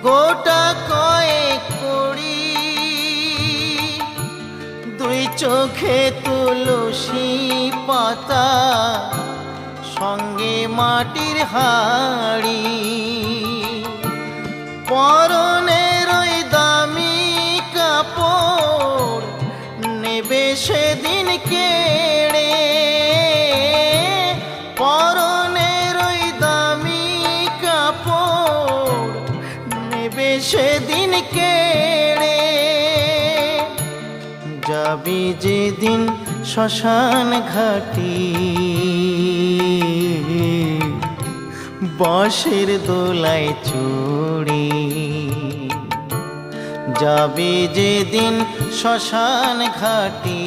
গোটা কয়েক কড়ি, দুই চোখে তুলসী পাতা, সঙ্গে মাটির হাড়ি, পরনের ওই দামি কাপড় নেবে সেদিন কেড়ে, পরনের ওই দামি কাপড় নেবে সেদিন কেড়ে। যাবি যেদিন শ্মশান ঘাটি, বাঁশের দোলায় চড়ে, যাবি যেদিন শ্মশান ঘাটি,